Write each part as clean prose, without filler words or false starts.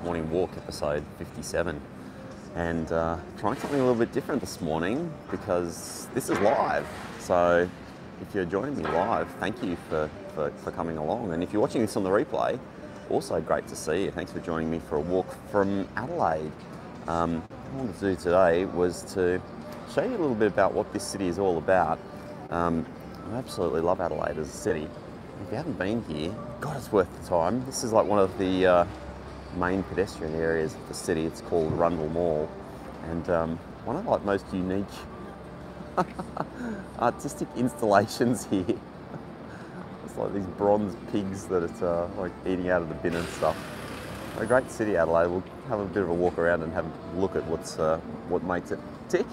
morning walk, episode 57. And trying something a little bit different this morning because this is live. So if you're joining me live, thank you for coming along. And if you're watching this on the replay, also great to see you. Thanks for joining me for a walk from Adelaide. What I wanted to do today was to show you a little bit about what this city is all about. I absolutely love Adelaide as a city. If you haven't been here, God, it's worth the time. This is like one of the main pedestrian areas of the city. It's called Rundle Mall, and one of like most unique artistic installations here. It's like these bronze pigs that it's like eating out of the bin and stuff. A great city, Adelaide. We'll have a bit of a walk around and have a look at what makes it tick.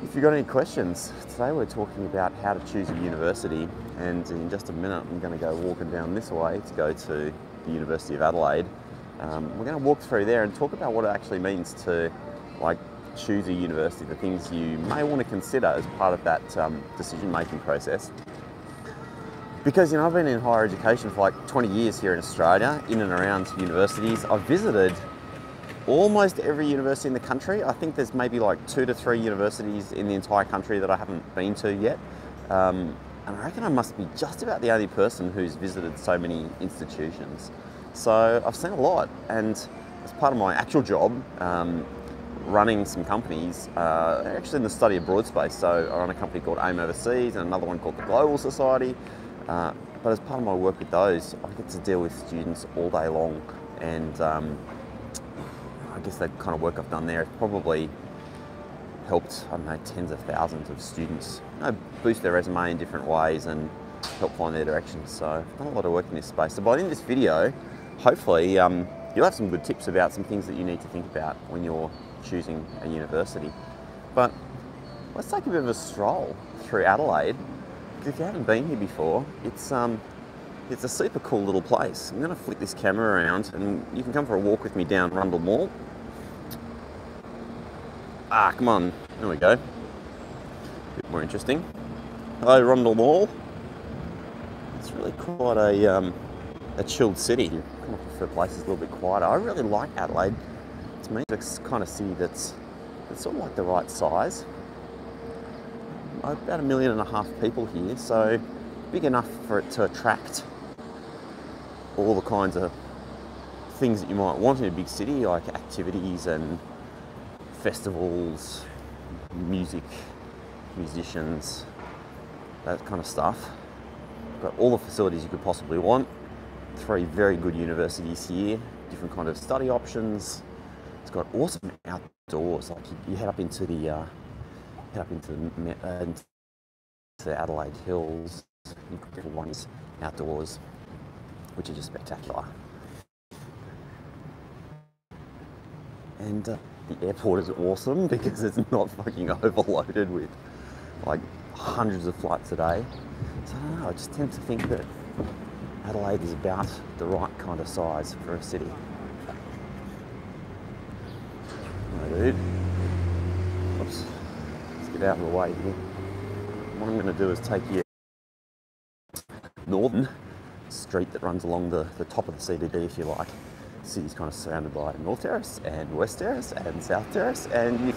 If you've got any questions, today we're talking about how to choose a university, and in just a minute I'm going to go walking down this way to go to the University of Adelaide. We're going to walk through there and talk about what it actually means to choose a university, the things you may want to consider as part of that decision-making process. Because I've been in higher education for 20 years here in Australia, in and around universities. I've visited almost every university in the country. I think there's maybe 2 to 3 universities in the entire country that I haven't been to yet. And I reckon I must be just about the only person who's visited so many institutions. So I've seen a lot, and as part of my actual job, running some companies, actually in the study abroad space. So I run a company called AIM Overseas and another one called the Global Society. But as part of my work with those, I get to deal with students all day long, and I guess that kind of work I've done there has probably helped, tens of thousands of students boost their resume in different ways and help find their direction. So I've done a lot of work in this space. So by the end of this video, hopefully you'll have some good tips about some things that you need to think about when you're choosing a university. But let's take a bit of a stroll through Adelaide. If you haven't been here before, it's a super cool little place. I'm going to flick this camera around and you can come for a walk with me down Rundle Mall. Come on. There we go. A bit more interesting. Hello, Rundle Mall. It's really quite a chilled city. I kind of prefer places a little bit quieter. I really like Adelaide. To me, it's the kind of city that's sort of like the right size. About 1.5 million people here, so big enough for it to attract all the kinds of things that you might want in a big city, like activities and festivals, music, musicians, that kind of stuff. Got all the facilities you could possibly want. 3 very good universities here, different kind of study options. It's got awesome outdoors. You head up into the Adelaide Hills. You've got different ones outdoors, which are just spectacular. And the airport is awesome because it's not fucking overloaded with hundreds of flights a day. So I don't know, I just tend to think that Adelaide is about the right kind of size for a city. No, dude. Oops. Let's get out of the way here. What I'm going to do is take you northern street that runs along the top of the CBD, if you like. The city's kind of surrounded by North Terrace and West Terrace and South Terrace, and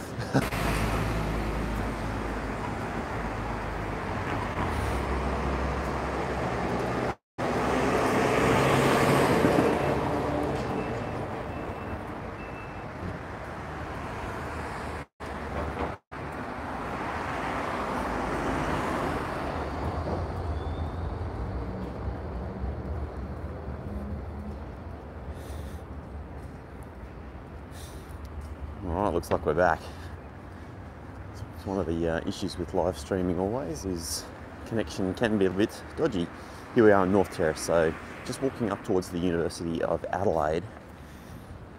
Alright, looks like we're back. So one of the issues with live streaming always is connection can be a bit dodgy. Here we are in North Terrace, so just walking up towards the University of Adelaide.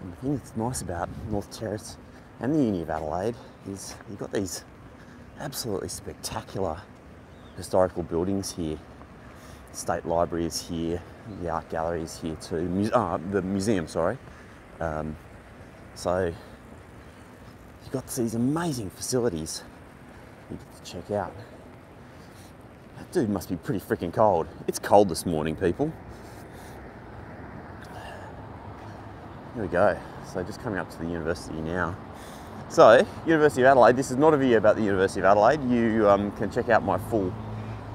And the thing that's nice about North Terrace and the Uni of Adelaide is you've got these absolutely spectacular historical buildings here. The State Library is here, the Art Gallery is here too, the museum, sorry. So you've got these amazing facilities you get to check out. That dude must be pretty freaking cold. It's cold this morning, people. Here we go. So just coming up to the university now. So, University of Adelaide, this is not a video about the University of Adelaide. You can check out my full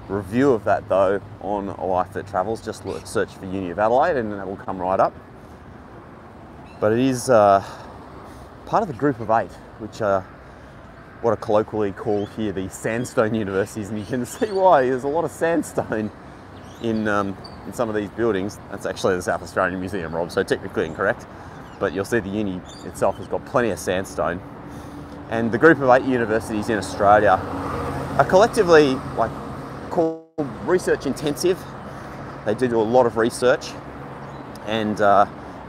review of that though on A Life That Travels. Just search for Uni of Adelaide and that will come right up. But it is part of the group of 8, which are what are colloquially called here the sandstone universities, and you can see why. There's a lot of sandstone in some of these buildings. That's actually the South Australian Museum, Rob, so technically incorrect. But you'll see the uni itself has got plenty of sandstone. And the group of 8 universities in Australia are collectively called research intensive. They do a lot of research, and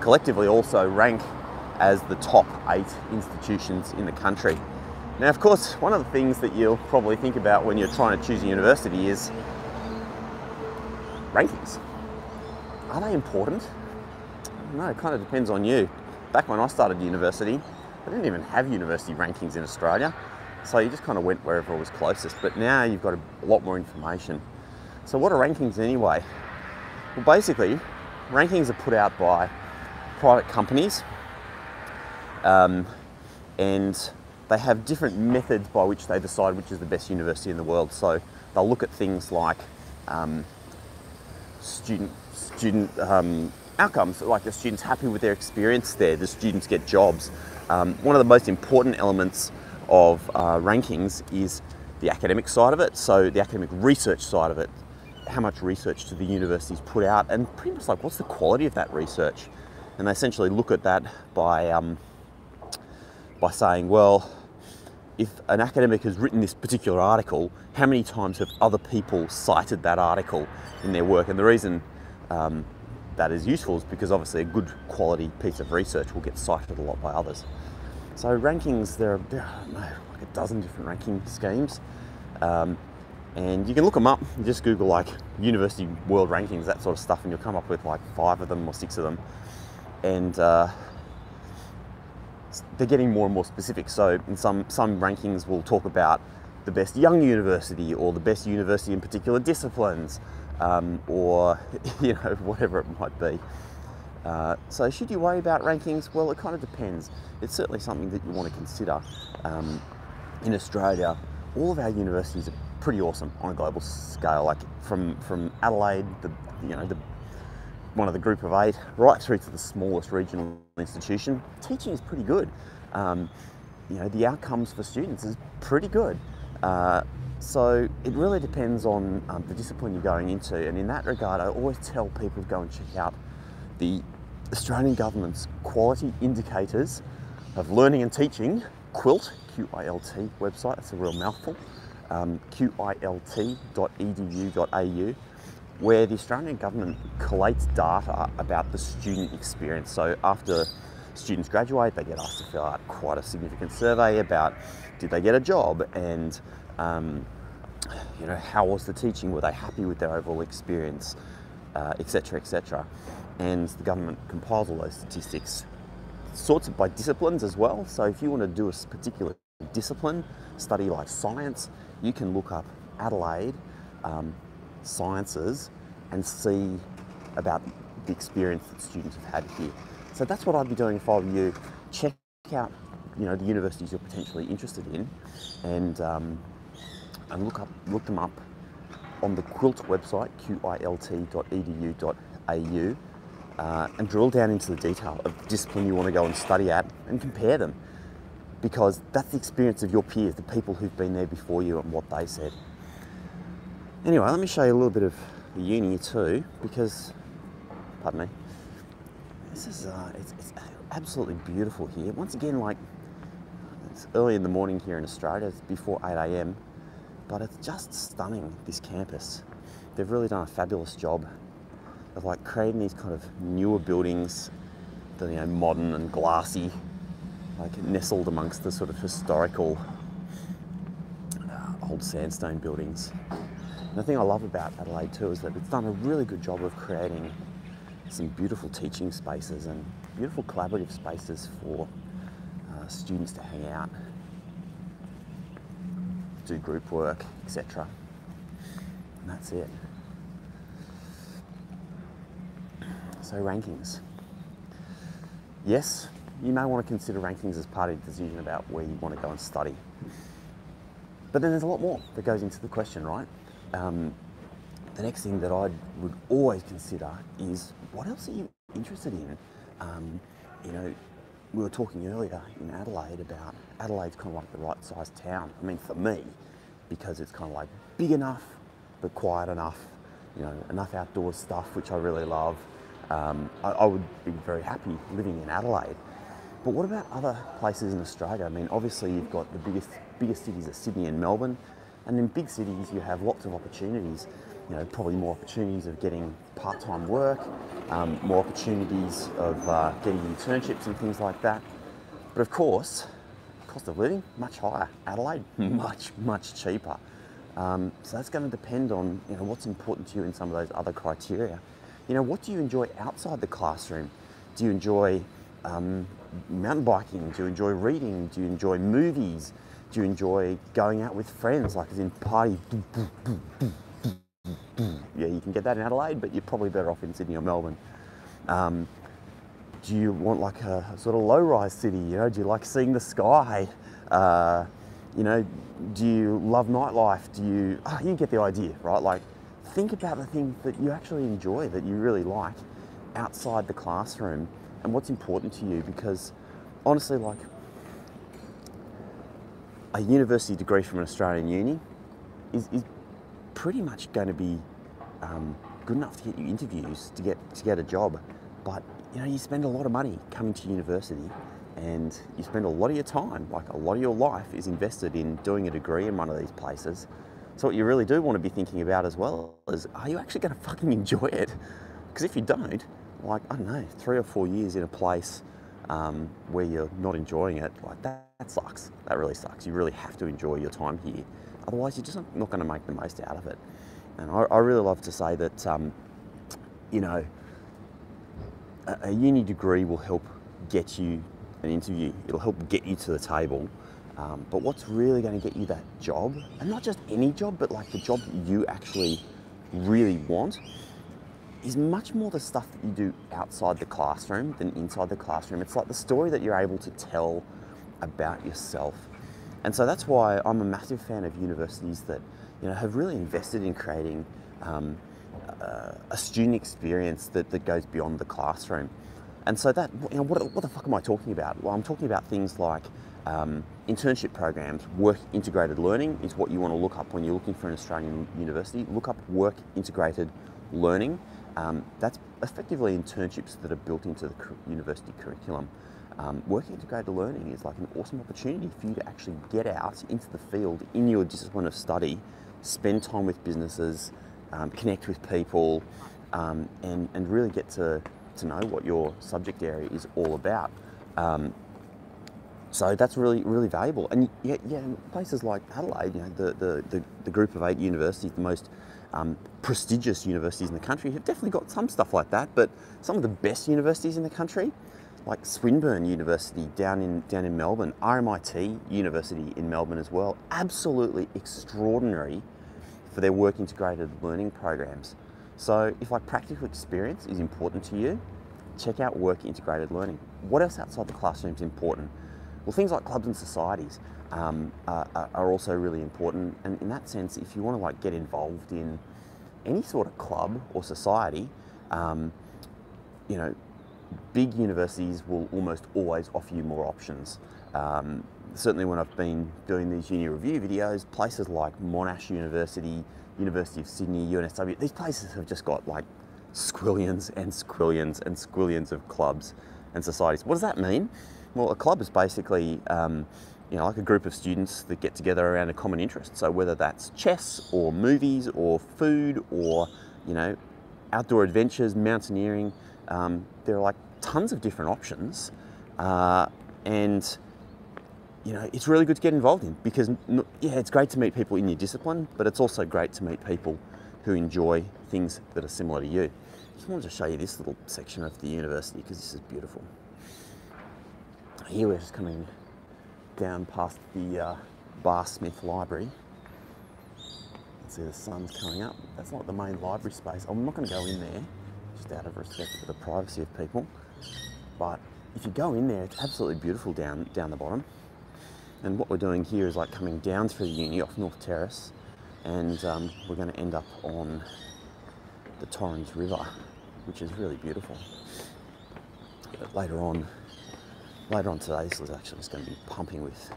collectively also rank as the top 8 institutions in the country. Now, of course, one of the things that you'll probably think about when you're trying to choose a university is rankings. Are they important? I don't know, it kind of depends on you. Back when I started university, I didn't even have university rankings in Australia, so you just kind of went wherever was closest. But now you've got a lot more information. So what are rankings anyway? Well, basically, rankings are put out by private companies, and they have different methods by which they decide which is the best university in the world. So they'll look at things like student outcomes, like the students happy with their experience there, the students get jobs. One of the most important elements of rankings is the academic side of it, so the academic research side of it. How much research do the universities put out, and pretty much what's the quality of that research? And they essentially look at that by saying, well, if an academic has written this particular article, how many times have other people cited that article in their work? And the reason that is useful is because obviously a good quality piece of research will get cited a lot by others. So rankings, there are I don't know, like a dozen different ranking schemes. And you can look them up, just Google university world rankings, that sort of stuff, and you'll come up with 5 of them or 6 of them. And they're getting more and more specific. So in some rankings will talk about the best young university or the best university in particular disciplines, or whatever it might be. So should you worry about rankings? Well, it kind of depends. It's certainly something that you want to consider. In Australia, all of our universities are pretty awesome on a global scale. From Adelaide, one of the group of 8, right through to the smallest regional institution, teaching is pretty good. The outcomes for students is pretty good. So it really depends on the discipline you're going into. And in that regard, I always tell people to go and check out the Australian government's quality indicators of learning and teaching, QUILT, Q-I-L-T website. That's a real mouthful. qilt.edu.au, where the Australian government collates data about the student experience. So after students graduate, they get asked to fill out quite a significant survey about did they get a job, and how was the teaching, were they happy with their overall experience, etc., etc. And the government compiles all those statistics, sorts it by disciplines as well. So if you want to do a particular discipline, study like science, you can look up Adelaide sciences and see about the experience that students have had here. So that's what I'd be doing if I were you. Check out the universities you're potentially interested in, and look them up on the QUILT website, qilt.edu.au, and drill down into the detail of the discipline you want to go and study at, and compare them, because that's the experience of your peers, the people who've been there before you, and what they said. Anyway, let me show you a little bit of the uni too, because, pardon me, this is it's absolutely beautiful here. Once again, it's early in the morning here in Australia, it's before 8 a.m, but it's just stunning, this campus. They've really done a fabulous job of creating these kind of newer buildings that are modern and glassy, nestled amongst the sort of historical old sandstone buildings. And the thing I love about Adelaide too is that it's done a really good job of creating some beautiful teaching spaces and beautiful collaborative spaces for students to hang out, do group work, etc. And that's it. So rankings. yes, you may want to consider rankings as part of your decision about where you want to go and study. But then there's a lot more that goes into the question, right? The next thing that I would always consider is, what else are you interested in? You know, we were talking earlier in Adelaide about Adelaide's kind of like the right sized town. I mean, for me, because it's kind of like big enough, but quiet enough, you know, enough outdoor stuff, which I really love. I would be very happy living in Adelaide. But what about other places in Australia? I mean, obviously you've got the biggest cities are Sydney and Melbourne, and in big cities you have lots of opportunities. You know, probably more opportunities of getting part-time work, more opportunities of getting internships and things like that. But of course, cost of living, much higher. Adelaide, much cheaper. So that's going to depend on, you know, what's important to you in some of those other criteria. You know, what do you enjoy outside the classroom? Do you enjoy mountain biking? Do you enjoy reading? Do you enjoy movies? Do you enjoy going out with friends, like as in party? Yeah, you can get that in Adelaide, but you're probably better off in Sydney or Melbourne. Do you want like a sort of low-rise city? You know, do you like seeing the sky? You know, do you love nightlife? Do you? You get the idea, right? Like, think about the things that you actually enjoy, that you really like, outside the classroom, and what's important to you. Because honestly, like, a university degree from an Australian uni is pretty much going to be good enough to get you interviews, to get a job. But you know, you spend a lot of money coming to university, and you spend a lot of your time, like a lot of your life, is invested in doing a degree in one of these places. So what you really do want to be thinking about as well is, are you actually going to fucking enjoy it? Because if you don't, like, I don't know, 3 or 4 years in a place where you're not enjoying it, like that sucks. That really sucks. You really have to enjoy your time here. Otherwise, you're just not going to make the most out of it. And I really love to say that, you know, a uni degree will help get you an interview. It'll help get you to the table. But what's really going to get you that job, and not just any job, but like the job that you actually really want, is much more the stuff that you do outside the classroom than inside the classroom. It's like the story that you're able to tell about yourself. And so that's why I'm a massive fan of universities that, you know, have really invested in creating a student experience that goes beyond the classroom. And so that, you know, what the fuck am I talking about? Well, I'm talking about things like internship programs. Work integrated learning is what you want to look up when you're looking for an Australian university. Look up work integrated learning. That's effectively internships that are built into the university curriculum. Work integrated learning is like an awesome opportunity for you to actually get out into the field in your discipline of study, spend time with businesses, connect with people, and really get to know what your subject area is all about. So that's really valuable. And yeah, places like Adelaide, you know, the group of 8 universities, the most prestigious universities in the country, have definitely got some stuff like that. But some of the best universities in the country, like Swinburne University down in Melbourne, RMIT University in Melbourne as well, absolutely extraordinary for their work integrated learning programs. So if like practical experience is important to you, check out work integrated learning. What else outside the classroom is important? Well, things like clubs and societies are also really important. And in that sense, if you want to like get involved in any sort of club or society, you know, big universities will almost always offer you more options. Certainly when I've been doing these uni review videos, places like Monash University, University of Sydney, UNSW, these places have just got like squillions and squillions and squillions of clubs and societies. What does that mean? Well, a club is basically, you know, like a group of students that get together around a common interest. So whether that's chess or movies or food or, you know, outdoor adventures, mountaineering, there are like tons of different options. And, you know, it's really good to get involved in because, yeah, it's great to meet people in your discipline, but it's also great to meet people who enjoy things that are similar to you. I just wanted to show you this little section of the university because this is beautiful. Here we're just coming down past the Bar Smith Library. See the sun's coming up. That's not the main library space. I'm not going to go in there, just out of respect for the privacy of people. But if you go in there, it's absolutely beautiful down the bottom. And what we're doing here is like coming down through the uni off North Terrace, and we're going to end up on the Torrance River, which is really beautiful. But later on today, this is actually just going to be pumping with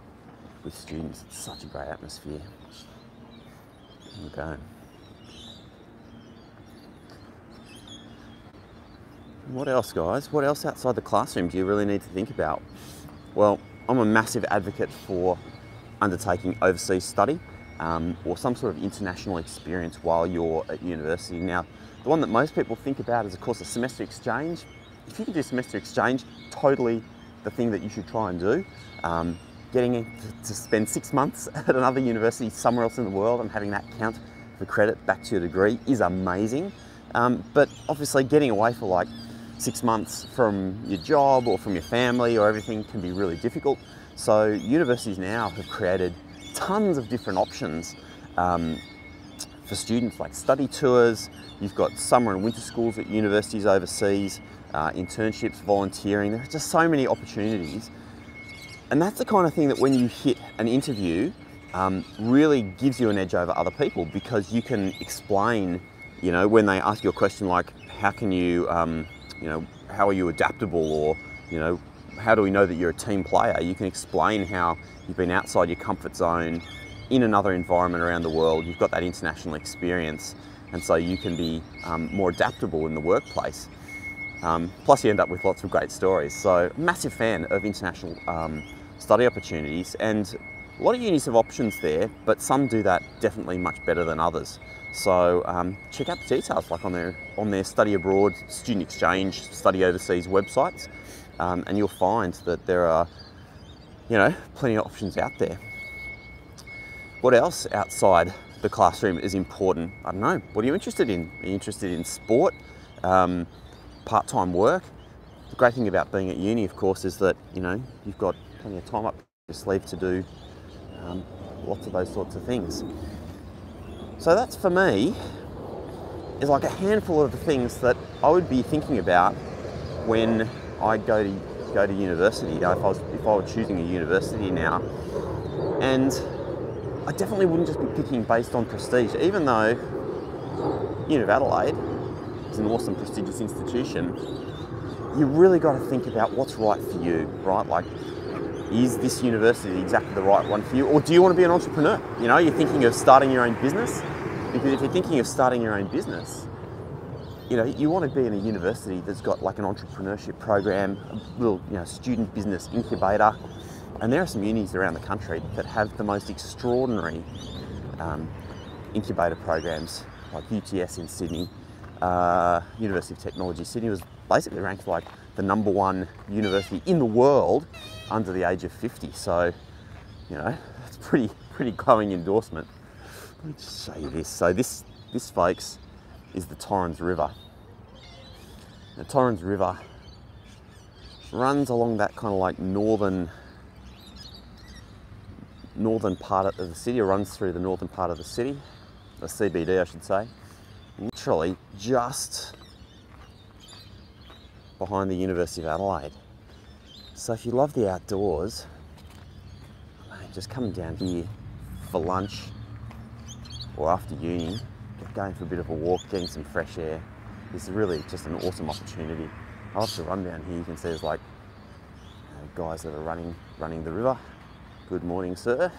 students. It's such a great atmosphere. Okay. What else, guys? What else outside the classroom do you really need to think about? Well, I'm a massive advocate for undertaking overseas study or some sort of international experience while you're at university. Now, the one that most people think about is, of course, a semester exchange. If you can do semester exchange, totally the thing that you should try and do. Getting to spend 6 months at another university somewhere else in the world and having that count for credit back to your degree is amazing. But obviously getting away for like 6 months from your job or from your family or everything can be really difficult. So universities now have created tons of different options for students, like study tours. You've got summer and winter schools at universities overseas, internships, volunteering. There are just so many opportunities. And that's the kind of thing that when you hit an interview, really gives you an edge over other people, because you can explain, you know, when they ask you a question like, how can you, you know, how are you adaptable, or, you know, how do we know that you're a team player? You can explain how you've been outside your comfort zone in another environment around the world. You've got that international experience, and so you can be more adaptable in the workplace. Plus you end up with lots of great stories. So massive fan of international study opportunities, and a lot of unis have options there, but some do that definitely much better than others. So check out the details, like on their study abroad, student exchange, study overseas websites, and you'll find that there are, you know, plenty of options out there. What else outside the classroom is important? I don't know. What are you interested in? Are you interested in sport? Part-time work? The great thing about being at uni, of course, is that, you know, you've got plenty of time up your sleeve to do lots of those sorts of things. So that's, for me, is like a handful of the things that I would be thinking about when I go to university. You know, if I were choosing a university now. And I definitely wouldn't just be picking based on prestige, even though Uni of Adelaide is an awesome, prestigious institution. You really got to think about what's right for you, right? Like, is this university exactly the right one for you? Or do you want to be an entrepreneur? You know, you're thinking of starting your own business? Because if you're thinking of starting your own business, you know, you want to be in a university that's got like an entrepreneurship program, a little, you know, student business incubator. And there are some unis around the country that have the most extraordinary incubator programs, like UTS in Sydney. University of Technology Sydney was basically ranked like the #1 university in the world under the age of 50. So, you know, it's pretty glowing endorsement. Let me just show you this. So this folks, is the Torrance River. The Torrance River runs along that kind of like northern part of the city, or runs through the northern part of the city, the CBD, I should say. Literally just behind the University of Adelaide. So if you love the outdoors, just coming down here for lunch or after uni, going for a bit of a walk, getting some fresh air, is really just an awesome opportunity. I love to run down here. You can see there's like guys that are running the river. Good morning, sir.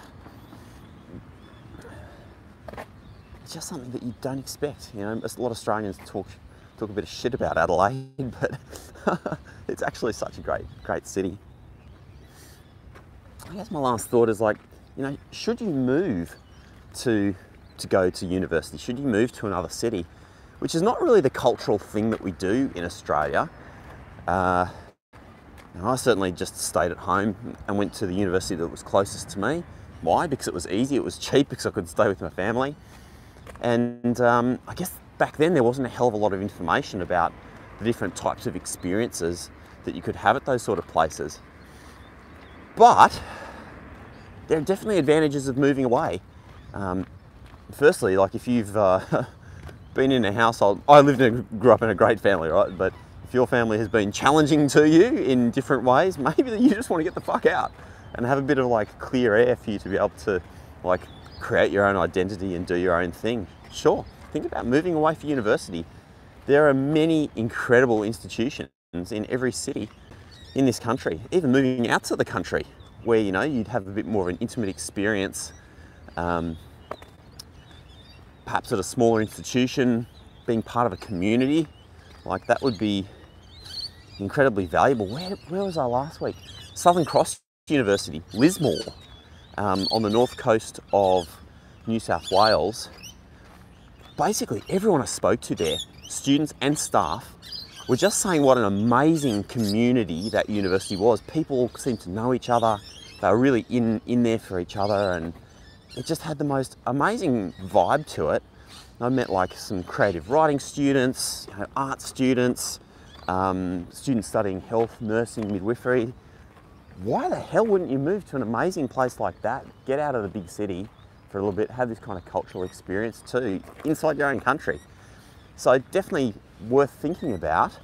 It's just something that you don't expect. You know, a lot of Australians talk a bit of shit about Adelaide, but it's actually such a great city. I guess my last thought is, like, you know, should you move to go to university? Should you move to another city? Which is not really the cultural thing that we do in Australia. I certainly just stayed at home and went to the university that was closest to me. Why? Because it was easy, it was cheap, because I could stay with my family. And I guess back then there wasn't a hell of a lot of information about the different types of experiences that you could have at those sort of places. But there are definitely advantages of moving away. Firstly, like if you've been in a household, I grew up in a great family, right? But if your family has been challenging to you in different ways, maybe you just want to get the fuck out and have a bit of like clear air for you to be able to like create your own identity and do your own thing. Sure, think about moving away for university. There are many incredible institutions in every city in this country, even moving out to the country where, you know, you'd have a bit more of an intimate experience, perhaps at a smaller institution, being part of a community. Like that would be incredibly valuable. Where was I last week? Southern Cross University, Lismore, on the north coast of New South Wales. Basically everyone I spoke to there, students and staff, were just saying what an amazing community that university was. People seemed to know each other. They were really in there for each other, and it just had the most amazing vibe to it. I met like some creative writing students, you know, art students, students studying health, nursing, midwifery. Why the hell wouldn't you move to an amazing place like that? Get out of the big city for a little bit, have this kind of cultural experience too, inside your own country. So definitely worth thinking about.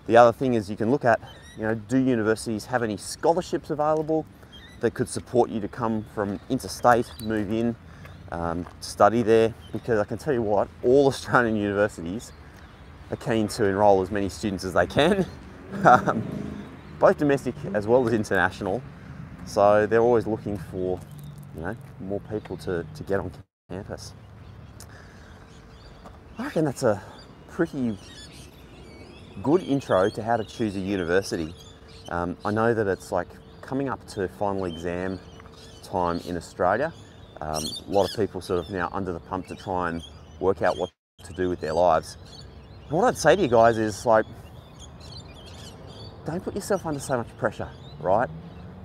The other thing is you can look at, you know, do universities have any scholarships available that could support you to come from interstate, move in, study there? Because I can tell you what, all Australian universities are keen to enrol as many students as they can, both domestic as well as international. So they're always looking for, you know, more people to get on campus. I reckon that's a pretty good intro to how to choose a university. I know that it's like coming up to final exam time in Australia. A lot of people sort of now under the pump to try and work out what to do with their lives. And what I'd say to you guys is like, don't put yourself under so much pressure, right?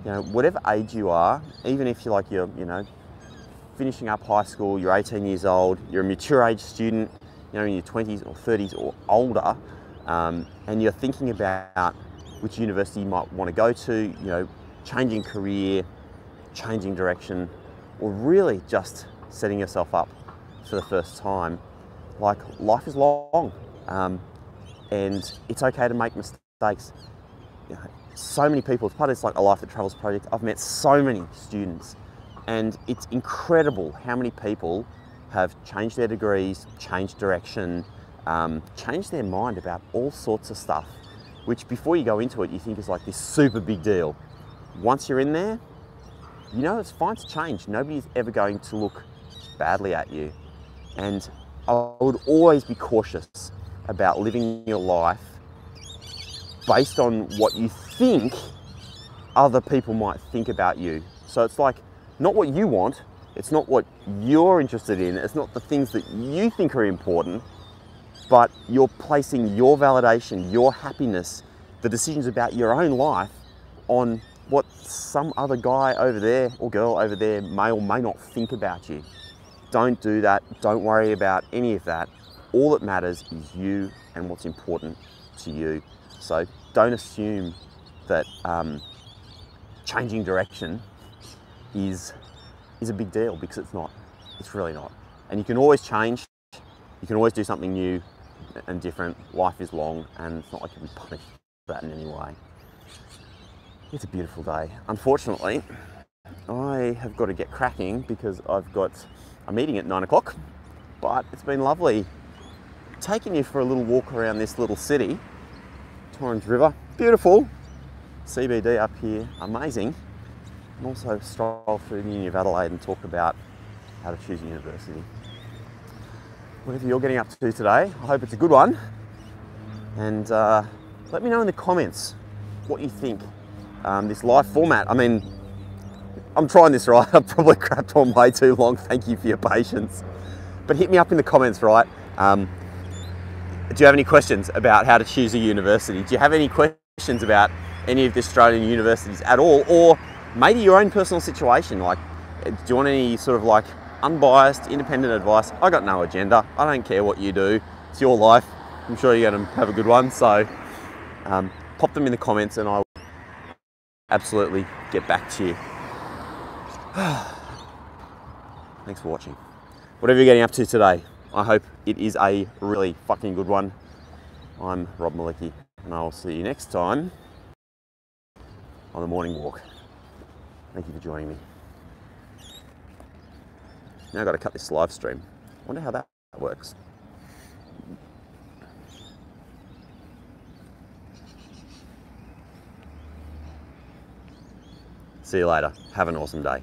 You know, whatever age you are, even if you're like, you know, finishing up high school, you're 18 years old, you're a mature age student, you know, in your 20s or 30s or older, and you're thinking about which university you might want to go to, you know, changing career, changing direction, or really just setting yourself up for the first time. Like, life is long, and it's okay to make mistakes. You know, so many people, as part of this like a Life That Travels project, I've met so many students, and it's incredible how many people have changed their degrees, changed direction, changed their mind about all sorts of stuff, which before you go into it, you think is like this super big deal. Once you're in there, you know it's fine to change. Nobody's ever going to look badly at you. And I would always be cautious about living your life based on what you think other people might think about you. So it's like, not what you want, it's not what you're interested in, it's not the things that you think are important, but you're placing your validation, your happiness, the decisions about your own life on what some other guy over there or girl over there may or may not think about you. Don't do that. Don't worry about any of that. All that matters is you and what's important to you. So don't assume that changing direction is a big deal, because it's not. It's really not. And you can always change. You can always do something new and different. Life is long, and it's not like you'll be punished for that in any way. It's a beautiful day. Unfortunately, I have got to get cracking because I've got a meeting at 9 o'clock, but it's been lovely taking you for a little walk around this little city. Torrance River, beautiful. CBD up here, amazing. And also stroll through the Uni of Adelaide and talk about how to choose a university. Whatever you're getting up to today, I hope it's a good one. And let me know in the comments what you think. This live format, I mean, I'm trying this, right? I've probably crapped on way too long. Thank you for your patience. But hit me up in the comments, right? Do you have any questions about how to choose a university? Do you have any questions about any of the Australian universities at all? Or maybe your own personal situation? Like, do you want any sort of like unbiased, independent advice? I got no agenda. I don't care what you do. It's your life. I'm sure you're going to have a good one. So pop them in the comments and I will absolutely get back to you. Thanks for watching. Whatever you're getting up to today, I hope it is a really fucking good one. I'm Rob Malicki. And I'll see you next time on the morning walk. Thank you for joining me. Now I've got to cut this live stream. I wonder how that works. See you later. Have an awesome day.